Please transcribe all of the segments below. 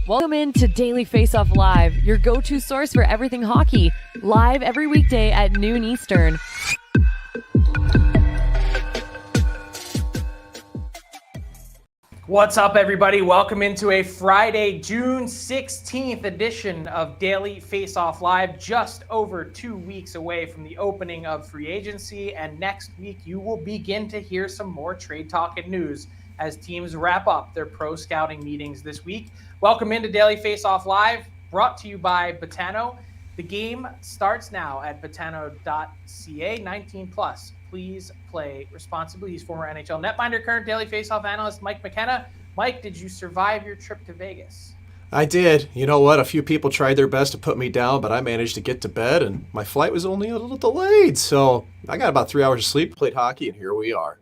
Welcome in to Daily Faceoff Live, your go-to source for everything hockey. Live every weekday at noon Eastern. What's up, everybody? Welcome into a Friday, June 16th edition of Daily Faceoff Live, just over 2 weeks away from the opening of free agency. And next week, you will begin to hear some more trade talk and news as teams wrap up their pro scouting meetings this week. Welcome into Daily Faceoff Live, brought to you by Betano. The game starts now at betano.ca, 19 plus. Please play responsibly. He's former NHL netminder, current Daily Faceoff analyst, Mike McKenna. Mike, did you survive your trip to Vegas? I did. You know what? A few people tried their best to put me down, but I managed to get to bed, and my flight was only a little delayed. So I got about 3 hours of sleep, played hockey, and here we are.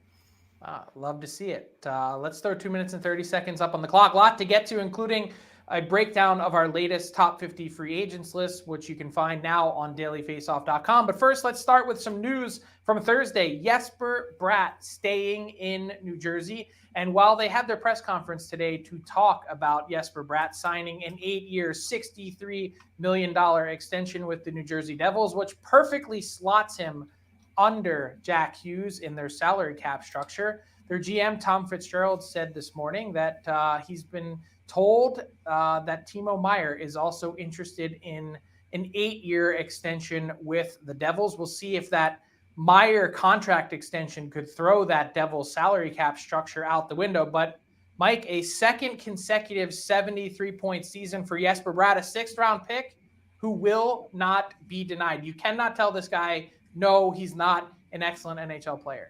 Love to see it. Let's throw 2 minutes and 30 seconds up on the clock. A lot to get to, including a breakdown of our latest top 50 free agents list, which you can find now on dailyfaceoff.com. But first, let's start with some news from Thursday. Jesper Bratt staying in New Jersey. And while they had their press conference today to talk about Jesper Bratt signing an 8-year, $63 million extension with the New Jersey Devils, which perfectly slots him under Jack Hughes in their salary cap structure, their GM, Tom Fitzgerald, said this morning that he's been told that Timo Meier is also interested in an 8-year extension with the Devils. We'll see if that Meier contract extension could throw that Devils salary cap structure out the window. But Mike, a second consecutive 73-point season for Jesper Bratt, a 6th-round pick who will not be denied. You cannot tell this guy, no, he's not an excellent NHL player.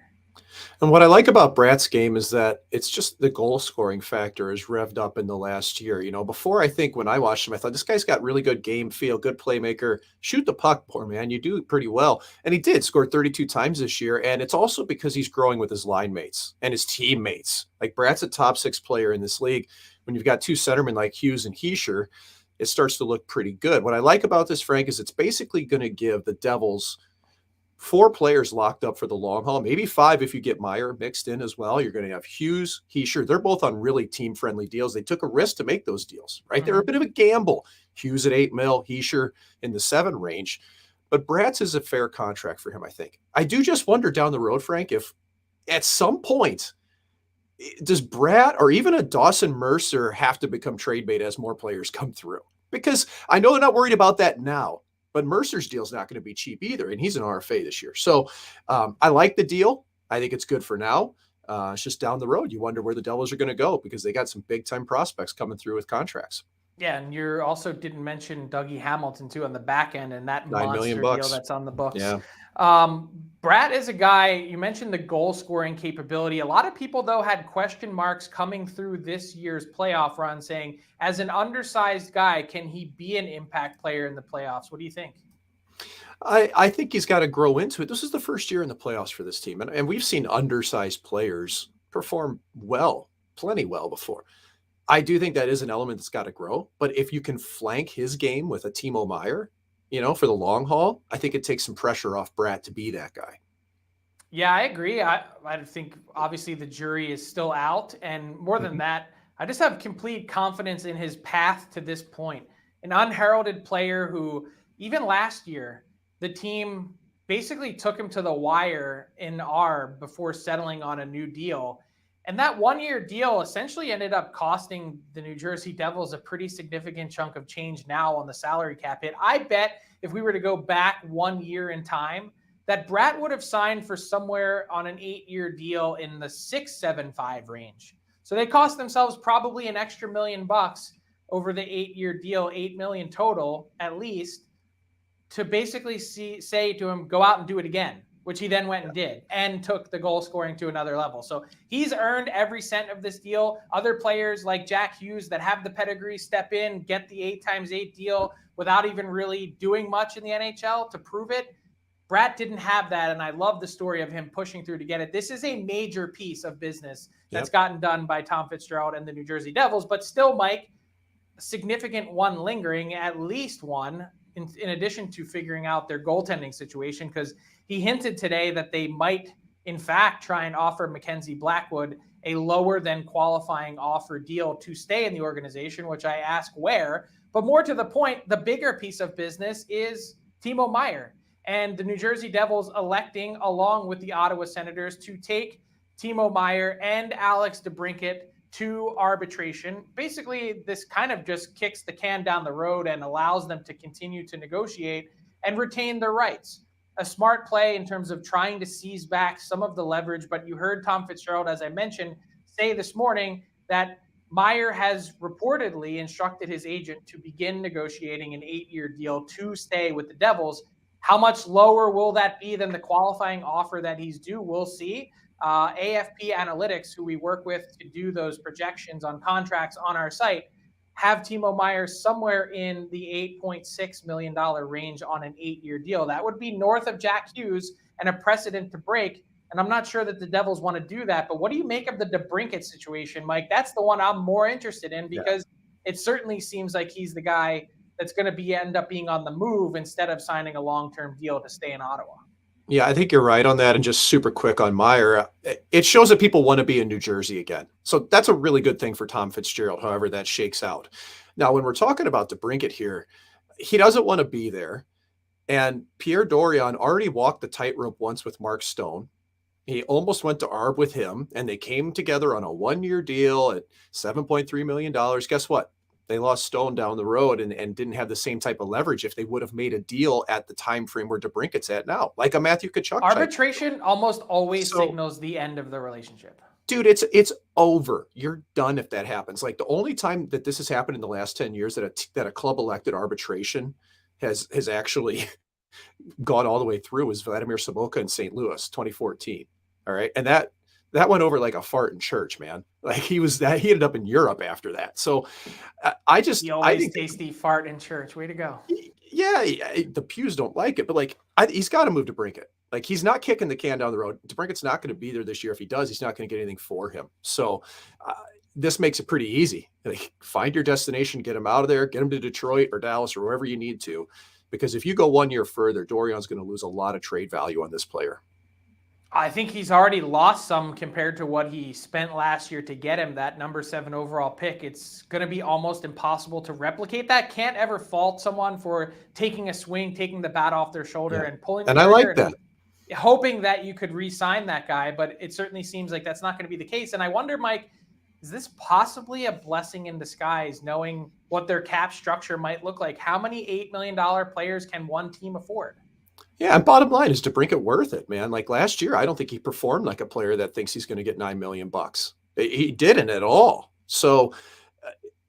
And what I like about Bratt's game is that it's just the goal scoring factor is revved up in the last year. You know, before, I think when I watched him, I thought this guy's got really good game feel, good playmaker, shoot the puck, poor man, you do pretty well. And he did score 32 times this year. And it's also because he's growing with his line mates and his teammates. Like, Bratt's a top 6 player in this league. When you've got two centermen like Hughes and Hischier, it starts to look pretty good. What I like about this, Frank, is it's basically going to give the Devils 4 players locked up for the long haul, maybe 5 if you get Meier mixed in as well. You're going to have Hughes, Hischier. They're both on really team-friendly deals. They took a risk to make those deals, right? They're a bit of a gamble. Hughes at $8 million, Hischier in the 7 range. But Bratt's is a fair contract for him, I think. I do just wonder down the road, Frank, if at some point, does Bratt or even a Dawson Mercer have to become trade bait as more players come through? Because I know they're not worried about that now. But Mercer's deal is not going to be cheap either, and he's an RFA this year. So I like the deal. I think it's good for now. It's just down the road. You wonder where the Devils are going to go because they got some big-time prospects coming through with contracts. Yeah, and you also didn't mention Dougie Hamilton, too, on the back end, and that $9 monster million deal that's on the books. Yeah. Bratt is a guy, you mentioned the goal-scoring capability. A lot of people, though, had question marks coming through this year's playoff run saying, as an undersized guy, can he be an impact player in the playoffs? What do you think? I think he's got to grow into it. This is the first year in the playoffs for this team, and we've seen undersized players perform well, plenty well before. I do think that is an element that's got to grow, but if you can flank his game with a Timo Meier, you know, for the long haul, I think it takes some pressure off Bratt to be that guy. Yeah, I agree. I think obviously the jury is still out. And more than that, I just have complete confidence in his path to this point. An unheralded player who, even last year, the team basically took him to the wire in ARB before settling on a new deal. And that 1-year deal essentially ended up costing the New Jersey Devils a pretty significant chunk of change now on the salary cap hit. I bet if we were to go back 1 year in time, that Bratt would have signed for somewhere on an 8-year deal in the 6.75 range. So they cost themselves probably an extra $1 million over the 8-year deal, $8 million total at least, to basically say to him, go out and do it again, which he then went and did and took the goal scoring to another level. So he's earned every cent of this deal. Other players like Jack Hughes that have the pedigree step in, get the 8x8 deal without even really doing much in the NHL to prove it. Bratt didn't have that, and I love the story of him pushing through to get it. This is a major piece of business that's gotten done by Tom Fitzgerald and the New Jersey Devils, but still, Mike, a significant one lingering, at least one, in addition to figuring out their goaltending situation, because he hinted today that they might, in fact, try and offer Mackenzie Blackwood a lower than qualifying offer deal to stay in the organization, which I ask where. But more to the point, the bigger piece of business is Timo Meier and the New Jersey Devils electing, along with the Ottawa Senators, to take Timo Meier and Alex DeBrincat to arbitration. Basically, this kind of just kicks the can down the road and allows them to continue to negotiate and retain their rights. A smart play in terms of trying to seize back some of the leverage. But you heard Tom Fitzgerald, as I mentioned, say this morning that Meier has reportedly instructed his agent to begin negotiating an 8-year deal to stay with the Devils. How much lower will that be than the qualifying offer that he's due? We'll see. AFP Analytics, who we work with to do those projections on contracts on our site, have Timo Meier somewhere in the $8.6 million range on an 8-year deal. That would be north of Jack Hughes and a precedent to break. And I'm not sure that the Devils want to do that. But what do you make of the DeBrincat situation, Mike? That's the one I'm more interested in, because it certainly seems like he's the guy that's going to end up being on the move instead of signing a long-term deal to stay in Ottawa. Yeah, I think you're right on that. And just super quick on Meier, it shows that people want to be in New Jersey again. So that's a really good thing for Tom Fitzgerald, however that shakes out. Now, when we're talking about DeBrincat here, he doesn't want to be there. And Pierre Dorion already walked the tightrope once with Mark Stone. He almost went to ARB with him, and they came together on a 1-year deal at $7.3 million. Guess what? They lost Stone down the road and didn't have the same type of leverage if they would have made a deal at the time frame where DeBrincat's at now, like a Matthew Tkachuk. Arbitration almost always signals the end of the relationship. Dude, it's over. You're done if that happens. Like, the only time that this has happened in the last 10 years that a club elected arbitration has actually gone all the way through was Vladimir Sobotka in St. Louis, 2014. All right, and that went over like a fart in church, man. Like, he ended up in Europe after that. So I think tasty fart in church. Way to go. Yeah, the pews don't like it, but like he's got to move DeBrincat. Like, he's not kicking the can down the road. DeBrincat's not going to be there this year. If he does, he's not going to get anything for him. So this makes it pretty easy. Like, find your destination, get him out of there, get him to Detroit or Dallas or wherever you need to. Because if you go 1 year further, Dorion's going to lose a lot of trade value on this player. I think he's already lost some compared to what he spent last year to get him that number 7 overall pick. It's going to be almost impossible to replicate that. Can't ever fault someone for taking a swing, taking the bat off their shoulder and pulling. And I like that. Hoping that you could re-sign that guy, but it certainly seems like that's not going to be the case. And I wonder, Mike, is this possibly a blessing in disguise, knowing what their cap structure might look like? How many $8 million players can one team afford? Yeah, and bottom line, is DeBrincat worth it, man? Like, last year, I don't think he performed like a player that thinks he's going to get $9 million. He didn't at all. So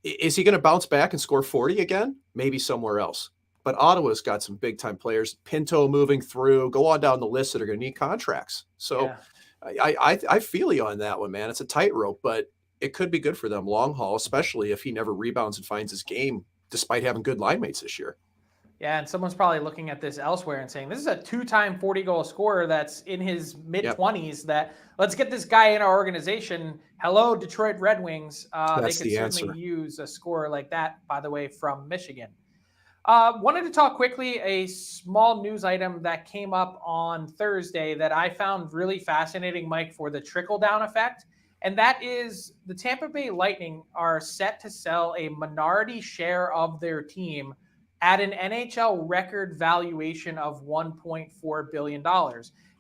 is he going to bounce back and score 40 again? Maybe somewhere else. But Ottawa's got some big-time players. Pinto moving through. Go on down the list that are going to need contracts. So I feel you on that one, man. It's a tightrope, but it could be good for them long haul, especially if he never rebounds and finds his game, despite having good line mates this year. Yeah, and someone's probably looking at this elsewhere and saying, this is a 2-time 40-goal scorer that's in his mid-20s. That let's get this guy in our organization. Hello, Detroit Red Wings. They could certainly use a scorer like that, by the way, from Michigan. Wanted to talk quickly, a small news item that came up on Thursday that I found really fascinating, Mike, for the trickle-down effect. And that is the Tampa Bay Lightning are set to sell a minority share of their team at an NHL record valuation of $1.4 billion.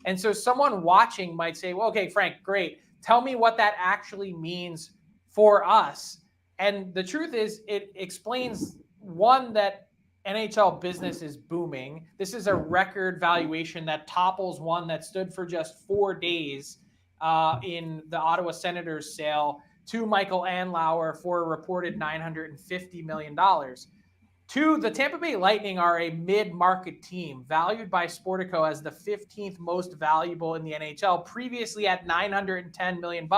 And so someone watching might say, well, okay, Frank, great. Tell me what that actually means for us. And the truth is, it explains, one, that NHL business is booming. This is a record valuation that topples one that stood for just 4 days in the Ottawa Senators sale to Michael Andlauer for a reported $950 million. 2, the Tampa Bay Lightning are a mid-market team valued by Sportico as the 15th most valuable in the NHL, previously at $910 million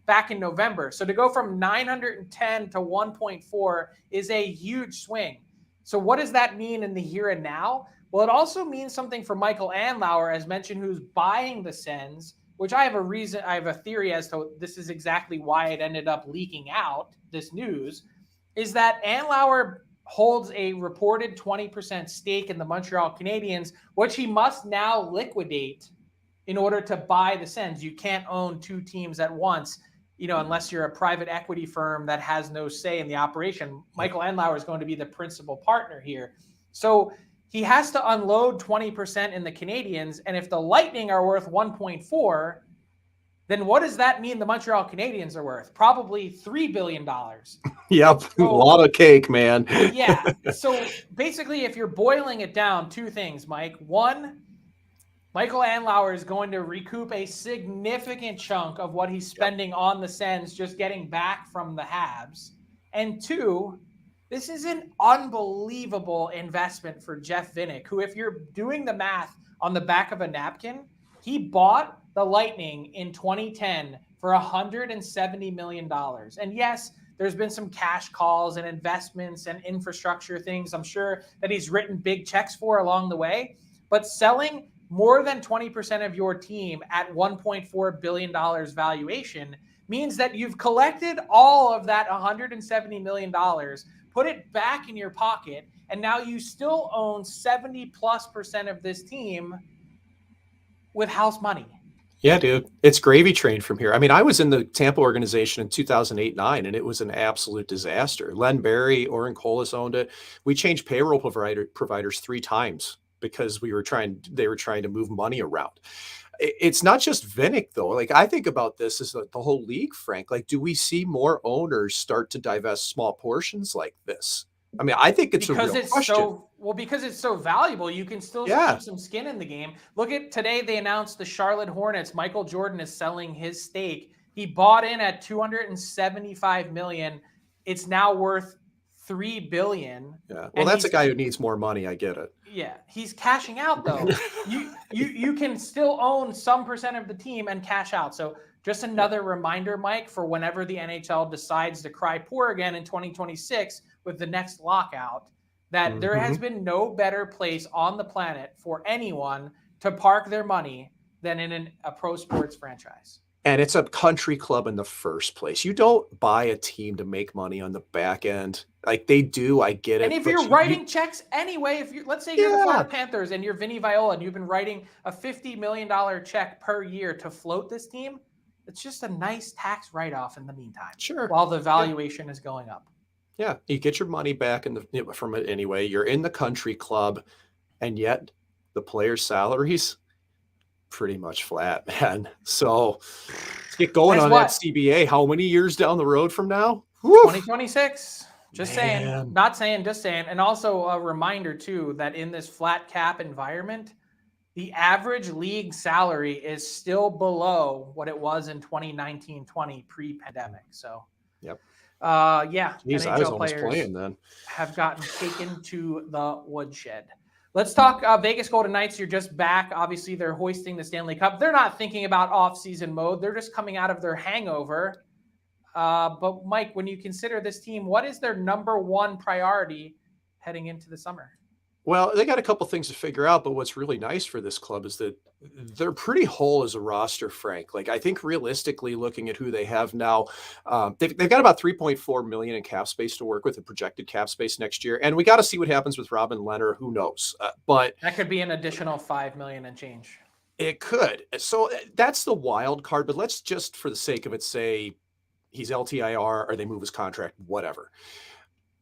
back in November. So to go from 910 to 1.4 is a huge swing. So what does that mean in the here and now? Well, it also means something for Michael Andlauer, as mentioned, who's buying the Sens, which I have a theory as to this is exactly why it ended up leaking out, this news, is that Andlauer holds a reported 20% stake in the Montreal Canadiens, which he must now liquidate in order to buy the Sens. You can't own 2 teams at once. unless you're a private equity firm that has no say in the operation, Michael Andlauer is going to be the principal partner here. So he has to unload 20% in the Canadiens. And if the Lightning are worth 1.4, then what does that mean the Montreal Canadiens are worth? Probably $3 billion. Yep. So, a lot of cake, man. Yeah. So basically, if you're boiling it down, two things, Mike. One, Michael Andlauer is going to recoup a significant chunk of what he's spending on the Sens just getting back from the Habs. And two, this is an unbelievable investment for Jeff Vinik, who, if you're doing the math on the back of a napkin, he bought the Lightning in 2010 for $170 million. And yes, there's been some cash calls and investments and infrastructure things I'm sure that he's written big checks for along the way. But selling more than 20% of your team at $1.4 billion valuation means that you've collected all of that $170 million, put it back in your pocket, and now you still own 70+% of this team with house money. Yeah, dude, it's gravy train from here. I mean, I was in the Tampa organization in 2008-9, and it was an absolute disaster. Len Barry, Oren Colas owned it. We changed payroll providers 3 times because they were trying to move money around. It's not just Vinik, though. Like, I think about this as the whole league, Frank. Like, do we see more owners start to divest small portions like this? I mean, I think it's because a real question. Because it's so valuable, you can still keep some skin in the game. Look at today, they announced the Charlotte Hornets. Michael Jordan is selling his stake. He bought in at $275 million. It's now worth $3 billion. Yeah. Well, that's a guy who needs more money. I get it. Yeah. He's cashing out, though. you can still own some percent of the team and cash out. So just another reminder, Mike, for whenever the NHL decides to cry poor again in 2026 with the next lockout, that there has been no better place on the planet for anyone to park their money than in a pro sports franchise. And it's a country club in the first place. You don't buy a team to make money on the back end. Like they do, I get it. And if you're writing checks anyway, let's say you're the Florida Panthers and you're Vinny Viola and you've been writing a $50 million check per year to float this team, it's just a nice tax write-off in the meantime. Sure. While the valuation is going up. Yeah, you get your money back from it anyway. You're in the country club, and yet the players' salaries pretty much flat, man. So let's get going on that CBA. How many years down the road from now? 2026. Just saying. Not saying, just saying. And also a reminder, too, that in this flat cap environment, the average league salary is still below what it was in 2019-20 pre-pandemic. So, yep. Jeez, I was almost playing then. Have gotten taken to the woodshed. Let's talk Vegas Golden Knights. You're just back. Obviously, they're hoisting the Stanley Cup. They're not thinking about off-season mode. They're just coming out of their hangover. But, Mike, when you consider this team, what is their number one priority heading into the summer? Well, they got a couple things to figure out, but what's really nice for this club is that they're pretty whole as a roster, Frank. Like, I think realistically, looking at who they have now, they've got about $3.4 million in cap space to work with, a projected cap space next year. And we got to see what happens with Robin Lehner. Who knows? But that could be an additional $5 million and change. It could. So that's the wild card. But let's just, for the sake of it, say he's LTIR or they move his contract, whatever.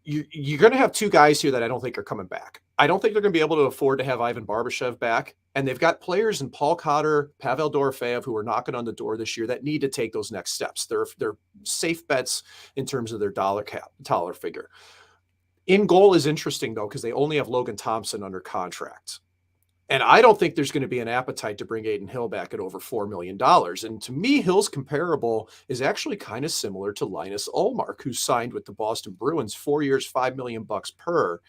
You're going to have 2 guys here that I don't think are coming back. I don't think they're going to be able to afford to have Ivan Barbashev back. And they've got players in Paul Cotter, Pavel Dorofeyev, who are knocking on the door this year that need to take those next steps. They're safe bets in terms of their dollar figure. In goal is interesting, though, because they only have Logan Thompson under contract. And I don't think there's going to be an appetite to bring Adin Hill back at over $4 million. And to me, Hill's comparable is actually kind of similar to Linus Ullmark, who signed with the Boston Bruins 4 years, $5 million per.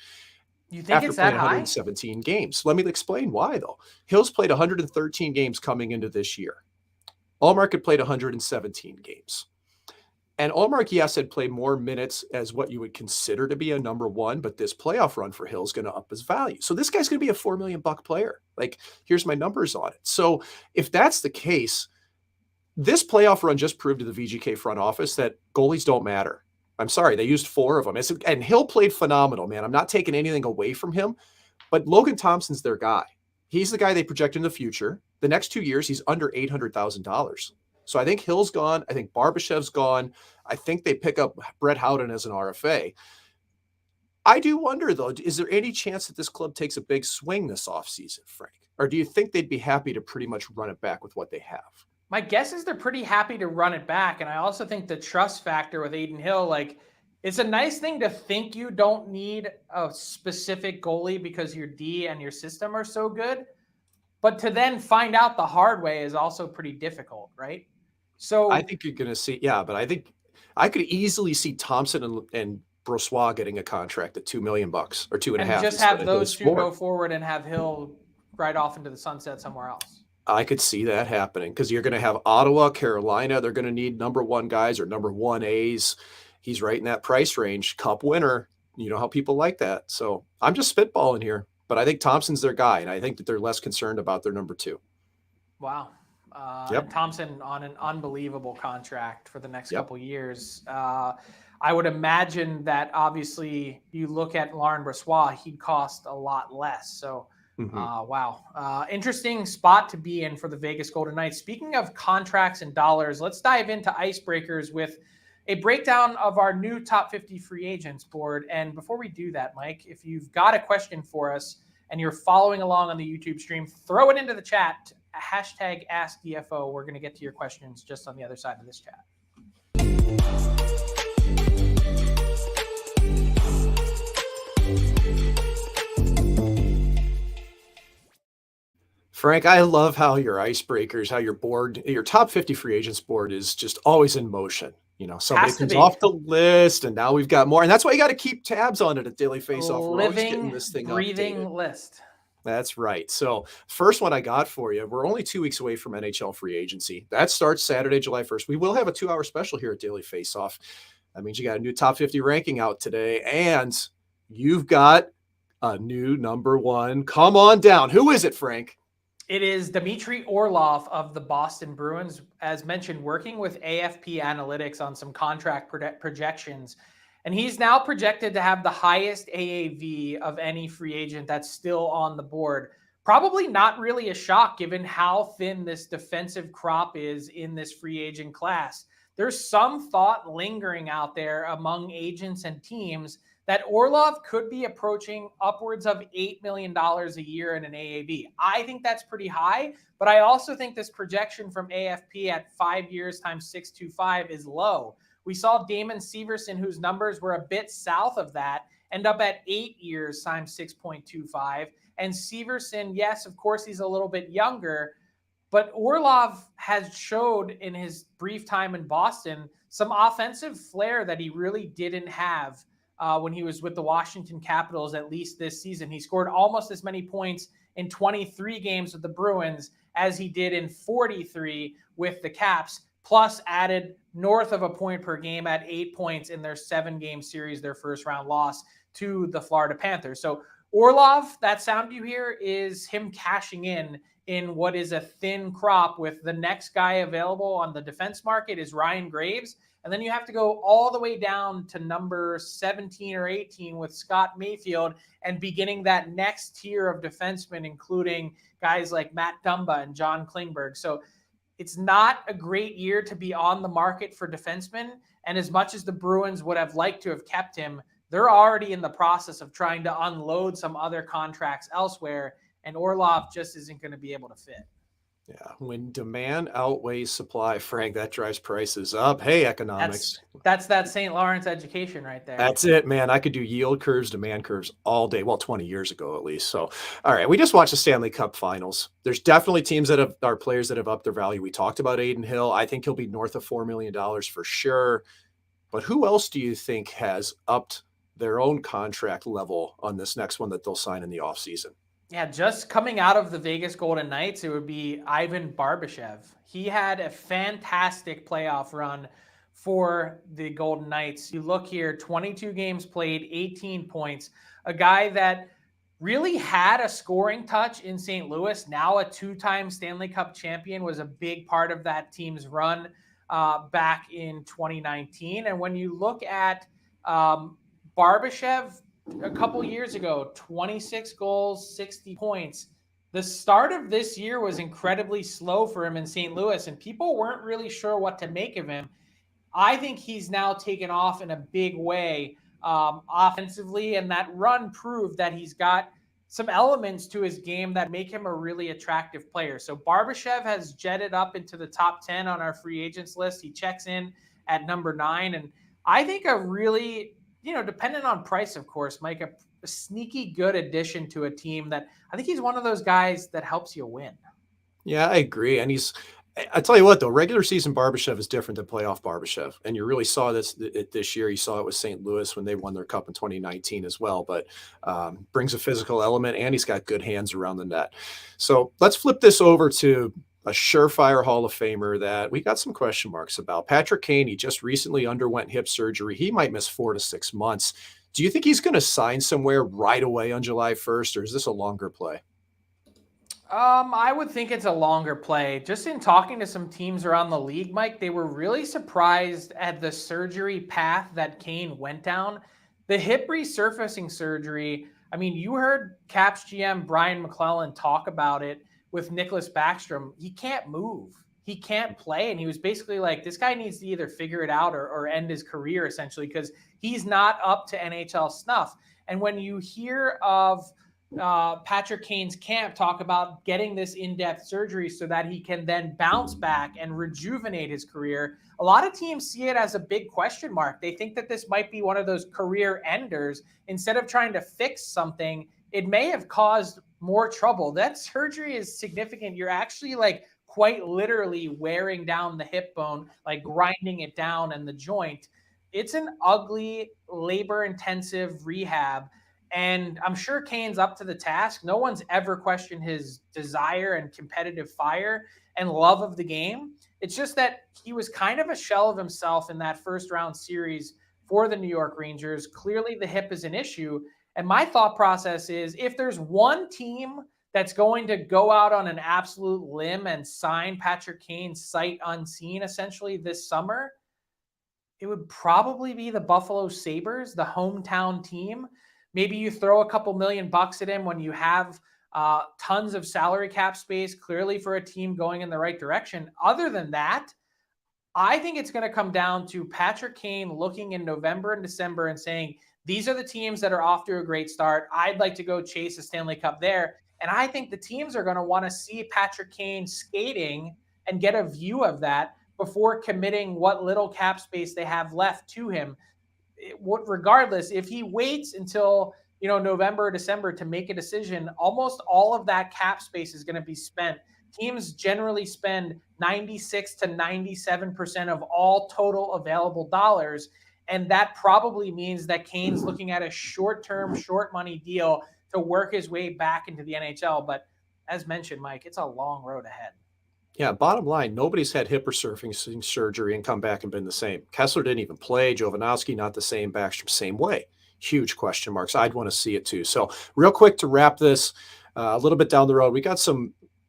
You think it's that high? 117 games. Let me explain why, though. Hill's played 113 games coming into this year. Ullmark had played 117 games. And Ullmark, yes, had played more minutes as what you would consider to be a number one, but this playoff run for Hill is going to up his value. So this guy's going to be a $4 million player. Like, here's my numbers on it. So if that's the case, this playoff run just proved to the VGK front office that goalies don't matter. I'm sorry, they used 4 of them. And Hill played phenomenal, man. I'm not taking anything away from him, but Logan Thompson's their guy. He's the guy they project in the future. The next 2 years, he's under $800,000. So I think Hill's gone. I think Barbashev's gone. I think they pick up Brett Howden as an RFA. I do wonder, though, is there any chance that this club takes a big swing this offseason, Frank? Or do you think they'd be happy to pretty much run it back with what they have? My guess is they're pretty happy to run it back. And I also think the trust factor with Aiden Hill, like, it's a nice thing to think you don't need a specific goalie because your D and your system are so good. But to then find out the hard way is also pretty difficult, right? So I think you're going to see, yeah, but I think I could easily see Thompson and Brossois getting a contract at $2 million or $2.5 million. And just have those two go forward and have Hill right off into the sunset somewhere else. I could see that happening because you're going to have Ottawa, Carolina. They're going to need number 1 guys or number 1As. He's right in that price range. Cup winner. You know how people like that. So I'm just spitballing here, but I think Thompson's their guy, and I think that they're less concerned about their number 2. Wow. Yep. Thompson on an unbelievable contract for the next couple years. I would imagine that obviously you look at Laurent Brossois, he'd cost a lot less. So, wow. Interesting spot to be in for the Vegas Golden Knights. Speaking of contracts and dollars, let's dive into icebreakers with a breakdown of our new top 50 free agents board. And before we do that, Mike, if you've got a question for us and you're following along on the YouTube stream, throw it into the chat. Hashtag AskDFO. We're going to get to your questions just on the other side of this chat. Frank, I love how your icebreakers, how your board, your top 50 free agents board is just always in motion. You know, somebody comes off the list and now we've got more. And that's why you got to keep tabs on it at Daily Faceoff. We're always getting this thing breathing updated. List. That's right. So first one I got for you, we're only 2 weeks away from NHL free agency. That starts Saturday, July 1st. We will have a 2-hour special here at Daily Faceoff. That means you got a new top 50 ranking out today, and you've got a new number 1. Come on down. Who is it, Frank? It is Dmitry Orlov of the Boston Bruins, as mentioned, working with AFP Analytics on some contract projections. And he's now projected to have the highest AAV of any free agent that's still on the board. Probably not really a shock given how thin this defensive crop is in this free agent class. There's some thought lingering out there among agents and teams that Orlov could be approaching upwards of $8 million a year in an AAV. I think that's pretty high, but I also think this projection from AFP at 5 years times 625 is low. We saw Damon Severson, whose numbers were a bit south of that, end up at 8 years times 6.25. And Severson, yes, of course, he's a little bit younger, but Orlov has showed in his brief time in Boston some offensive flair that he really didn't have when he was with the Washington Capitals, at least this season. He scored almost as many points in 23 games with the Bruins as he did in 43 with the Caps, plus added north of a point per game at 8 points in their 7-game series, their first round loss to the Florida Panthers. So Orlov, that sound you hear is him cashing in what is a thin crop, with the next guy available on the defense market is Ryan Graves. And then you have to go all the way down to number 17 or 18 with Scott Mayfield, and beginning that next tier of defensemen, including guys like Matt Dumba and John Klingberg. So it's not a great year to be on the market for defensemen. And as much as the Bruins would have liked to have kept him, they're already in the process of trying to unload some other contracts elsewhere. And Orlov just isn't going to be able to fit. Yeah, when demand outweighs supply, Frank, that drives prices up. Hey, economics. That's that St. Lawrence education right there. That's it, man. I could do yield curves, demand curves all day. Well, 20 years ago at least. So, all right, we just watched the Stanley Cup Finals. There's definitely teams that are players that have upped their value. We talked about Aiden Hill. I think he'll be north of $4 million for sure. But who else do you think has upped their own contract level on this next one that they'll sign in the offseason? Yeah, just coming out of the Vegas Golden Knights, it would be Ivan Barbashev. He had a fantastic playoff run for the Golden Knights. You look here, 22 games played, 18 points. A guy that really had a scoring touch in St. Louis, now a 2-time Stanley Cup champion, was a big part of that team's run back in 2019. And when you look at Barbashev, a couple years ago, 26 goals, 60 points. the start of this year was incredibly slow for him in St. Louis, and people weren't really sure what to make of him. I think he's now taken off in a big way offensively, and that run proved that he's got some elements to his game that make him a really attractive player. So Barbashev has jetted up into the top 10 on our free agents list. He checks in at number 9, and I think a really, dependent on price, of course, Mike, a sneaky good addition to a team that I think he's one of those guys that helps you win. Yeah, I agree. And I tell you what, though, regular season Barbashev is different than playoff Barbashev. And you really saw this year. You saw it with St. Louis when they won their cup in 2019 as well, but brings a physical element, and he's got good hands around the net. So let's flip this over to a surefire Hall of Famer that we got some question marks about. Patrick Kane, he just recently underwent hip surgery. He might miss 4 to 6 months. Do you think he's going to sign somewhere right away on July 1st, or is this a longer play? I would think it's a longer play. Just in talking to some teams around the league, Mike, they were really surprised at the surgery path that Kane went down. The hip resurfacing surgery, I mean, you heard Caps GM Brian McClellan talk about it with Nicholas Backstrom. He can't move. He can't play. And he was basically like, this guy needs to either figure it out or end his career, essentially, because he's not up to NHL snuff. And when you hear of Patrick Kane's camp talk about getting this in-depth surgery so that he can then bounce back and rejuvenate his career, a lot of teams see it as a big question mark. They think that this might be one of those career enders. Instead of trying to fix something, it may have caused more trouble. That surgery is significant. You're actually quite literally wearing down the hip bone, grinding it down and the joint. It's an ugly, labor-intensive rehab. And I'm sure Kane's up to the task. No one's ever questioned his desire and competitive fire and love of the game. It's just that he was kind of a shell of himself in that first round series for the New York Rangers. Clearly the hip is an issue. And my thought process is, if there's one team that's going to go out on an absolute limb and sign Patrick Kane sight unseen, essentially, this summer, it would probably be the Buffalo Sabres, the hometown team. Maybe you throw a couple $1 million at him when you have tons of salary cap space, clearly for a team going in the right direction. Other than that, I think it's going to come down to Patrick Kane looking in November and December and saying, these are the teams that are off to a great start. I'd like to go chase a Stanley Cup there. And I think the teams are going to want to see Patrick Kane skating and get a view of that before committing what little cap space they have left to him. Regardless, if he waits until November or December to make a decision, almost all of that cap space is going to be spent. Teams generally spend 96 to 97% of all total available dollars, and that probably means that Kane's looking at a short-term, short money deal to work his way back into the NHL. But as mentioned, Mike, it's a long road ahead. Yeah, bottom line, nobody's had hip resurfacing surgery and come back and been the same. Kessler didn't even play. Jovanovski, not the same. Backstrom, same way. Huge question marks. I'd want to see it too. So real quick to wrap this a little bit down the road, we got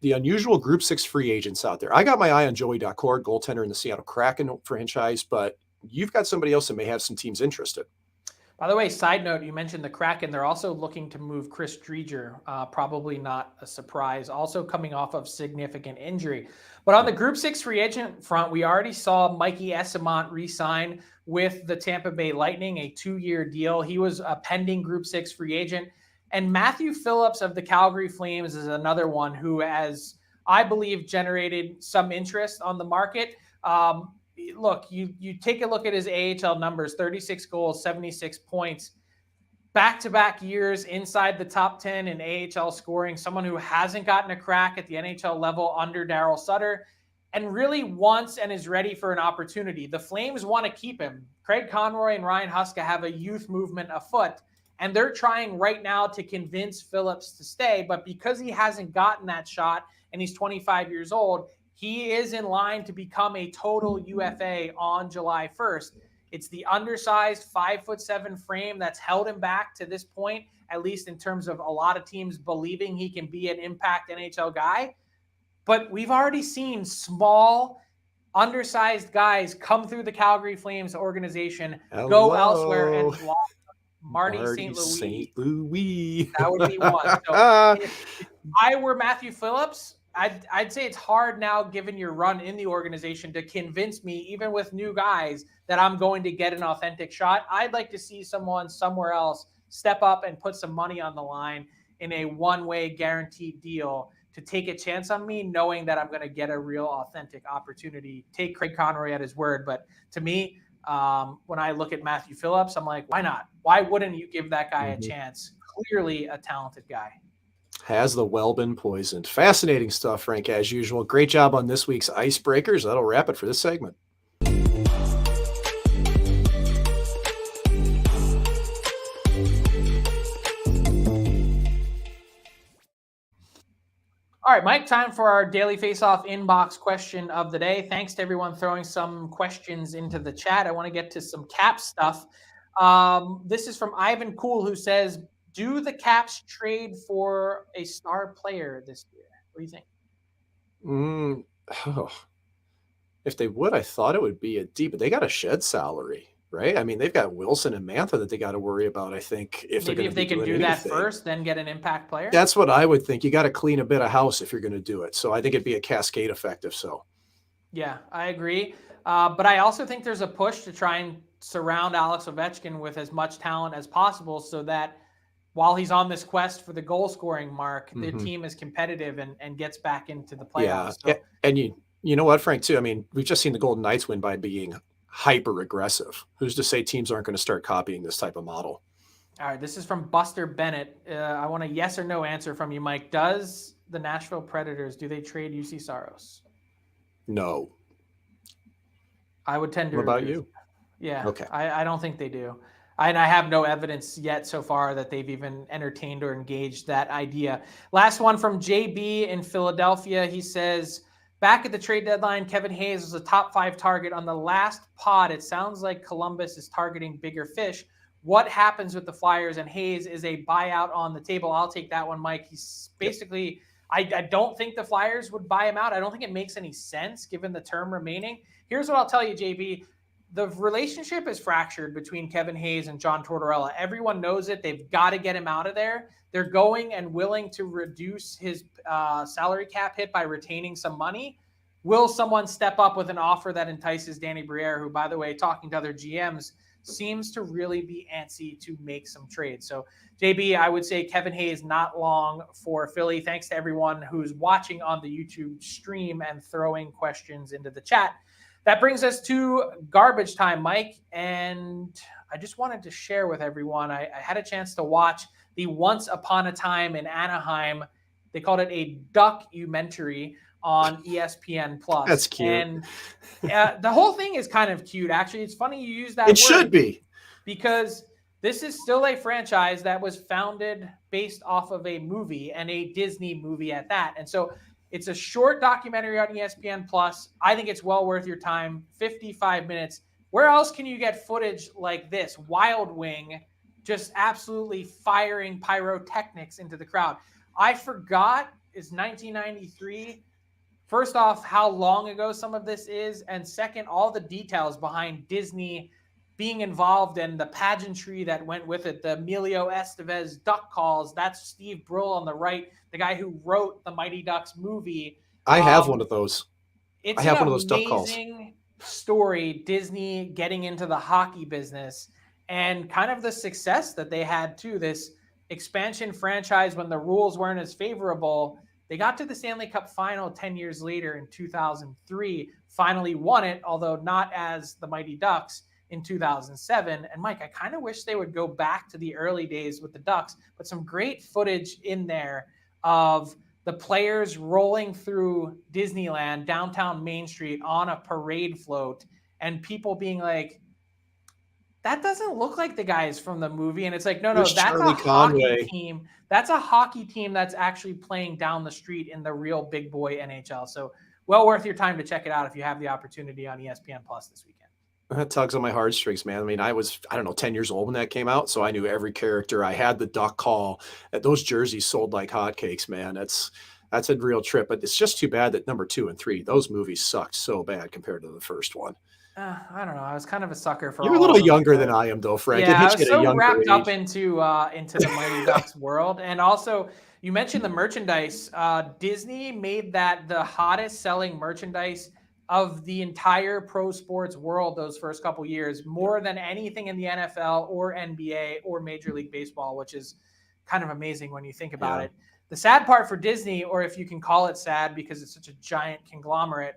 the unusual Group 6 free agents out there. I got my eye on Joey Daccord, goaltender in the Seattle Kraken franchise, but you've got somebody else that may have some teams interested. By the way, side note, you mentioned the Kraken. They're also looking to move Chris Driedger, probably not a surprise, also coming off of significant injury. But on the Group 6 free agent front, we already saw Mikey Eyssimont re-sign with the Tampa Bay Lightning, a 2-year deal. He was a pending Group 6 free agent. And Matthew Phillips of the Calgary Flames is another one who has, I believe, generated some interest on the market. Look, you take a look at his AHL numbers, 36 goals, 76 points, back-to-back years inside the top 10 in AHL scoring, someone who hasn't gotten a crack at the NHL level under Daryl Sutter, and really wants and is ready for an opportunity. The Flames want to keep him. Craig Conroy and Ryan Huska have a youth movement afoot, and they're trying right now to convince Phillips to stay, but because he hasn't gotten that shot and he's 25 years old, he is in line to become a total UFA on July 1st. It's the undersized 5'7" frame that's held him back to this point, at least in terms of a lot of teams believing he can be an impact NHL guy. But we've already seen small, undersized guys come through the Calgary Flames organization, go elsewhere, and block Marty St. Louis. St. Louis. That would be one. So I were Matthew Phillips, I'd say it's hard now, given your run in the organization, to convince me, even with new guys, that I'm going to get an authentic shot. I'd like to see someone somewhere else step up and put some money on the line in a one-way guaranteed deal to take a chance on me, knowing that I'm going to get a real authentic opportunity. Take Craig Conroy at his word. But to me, when I look at Matthew Phillips, I'm like, why not? Why wouldn't you give that guy a chance? Clearly a talented guy. Has the well been poisoned? Fascinating stuff, Frank, as usual. Great job on this week's Icebreakers. That'll wrap it for this segment. All right, Mike, time for our daily face-off inbox question of the day. Thanks to everyone throwing some questions into the chat. I want to get to some cap stuff. This is from Ivan Cool, who says, do the Caps trade for a star player this year? What do you think? If they would, I thought it would be a D, but they got to shed salary, right? I mean, they've got Wilson and Mantha that they got to worry about, I think. Maybe if they can do that first, then get an impact player? That's what I would think. You got to clean a bit of house if you're going to do it. So I think it'd be a cascade effect if so. Yeah, I agree. But I also think there's a push to try and surround Alex Ovechkin with as much talent as possible so that while he's on this quest for the goal scoring mark, the team is competitive and gets back into the playoffs. Yeah. So, and you know what, Frank, too? I mean, we've just seen the Golden Knights win by being hyper aggressive. Who's to say teams aren't going to start copying this type of model? All right. This is from Buster Bennett. I want a yes or no answer from you, Mike. Does the Nashville Predators, do they trade UC Saros? No. I would tend to. What about you? Yeah. Okay. I don't think they do. And I have no evidence yet so far that they've even entertained or engaged that idea. Last one from JB in Philadelphia. He says, back at the trade deadline, Kevin Hayes was a top 5 target. On the last pod, it sounds like Columbus is targeting bigger fish. What happens with the Flyers and Hayes? Is a buyout on the table? I'll take that one, Mike. He's basically, I don't think the Flyers would buy him out. I don't think it makes any sense given the term remaining. Here's what I'll tell you, JB. The relationship is fractured between Kevin Hayes and John Tortorella. Everyone knows it. They've got to get him out of there. They're going and willing to reduce his salary cap hit by retaining some money. Will someone step up with an offer that entices Danny Briere, who, by the way, talking to other GMs, seems to really be antsy to make some trades? So, JB, I would say Kevin Hayes not long for Philly. Thanks to everyone who's watching on the YouTube stream and throwing questions into the chat. That brings us to garbage time, Mike. And I just wanted to share with everyone, I had a chance to watch the Once Upon a Time in Anaheim. They called it a documentary on ESPN+. That's cute. And the whole thing is kind of cute, actually. It's funny you use that It word. should be. Because this is still a franchise that was founded based off of a movie, and a Disney movie at that. And so it's a short documentary on ESPN+. I think it's well worth your time. 55 minutes. Where else can you get footage like this? Wild Wing just absolutely firing pyrotechnics into the crowd. I forgot it's 1993. First off, how long ago some of this is. And second, all the details behind Disney being involved and the pageantry that went with it. The Emilio Estevez duck calls. That's Steve Brill on the right, the guy who wrote the Mighty Ducks movie. I have one of those. It's I have an one of those duck calls. amazing story, Disney getting into the hockey business and kind of the success that they had too. This expansion franchise, when the rules weren't as favorable, they got to the Stanley Cup final 10 years later in 2003, finally won it, although not as the Mighty Ducks in 2007. And Mike, I kind of wish they would go back to the early days with the Ducks, but some great footage in there of the players rolling through Disneyland, downtown Main Street on a parade float, and people being like, that doesn't look like the guys from the movie. And it's like, no, that's Charlie a Conway. hockey team. That's a hockey team that's actually playing down the street in the real big boy NHL. So well worth your time to check it out if you have the opportunity on ESPN Plus this weekend. That tugs on my heartstrings, man. I mean, I was, 10 years old when that came out, so I knew every character. I had the duck call. Those jerseys sold like hotcakes, man. That's a real trip. But it's just too bad that number 2 and 3, those movies sucked so bad compared to the first one. I don't know. I was kind of a sucker for. You're a little younger than I am, though, Frank. Yeah, I was so wrapped up into the Mighty Ducks world, and also, You mentioned the merchandise. Disney made that the hottest selling merchandise of the entire pro sports world those first couple years, more than anything in the NFL or NBA or Major League Baseball, which is kind of amazing when you think about it. The sad part for Disney, or if you can call it sad because it's such a giant conglomerate,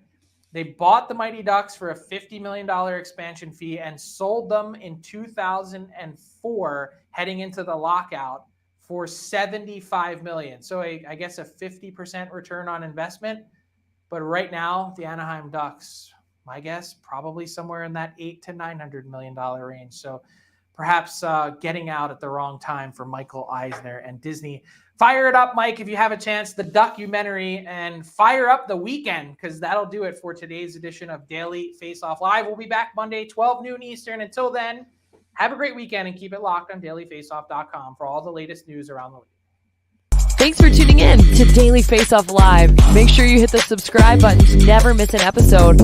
they bought the Mighty Ducks for a $50 million expansion fee and sold them in 2004, heading into the lockout, for $75 million. So I guess a 50% return on investment. But right now, the Anaheim Ducks, my guess, probably somewhere in that $800 to $900 million range. So perhaps getting out at the wrong time for Michael Eisner and Disney. Fire it up, Mike, if you have a chance, the documentary, and fire up the weekend, because that'll do it for today's edition of Daily Faceoff Live. We'll be back Monday, 12 noon Eastern. Until then, have a great weekend and keep it locked on dailyfaceoff.com for all the latest news around the league. Thanks for tuning in to Daily Faceoff Live. Make sure you hit the subscribe button to never miss an episode.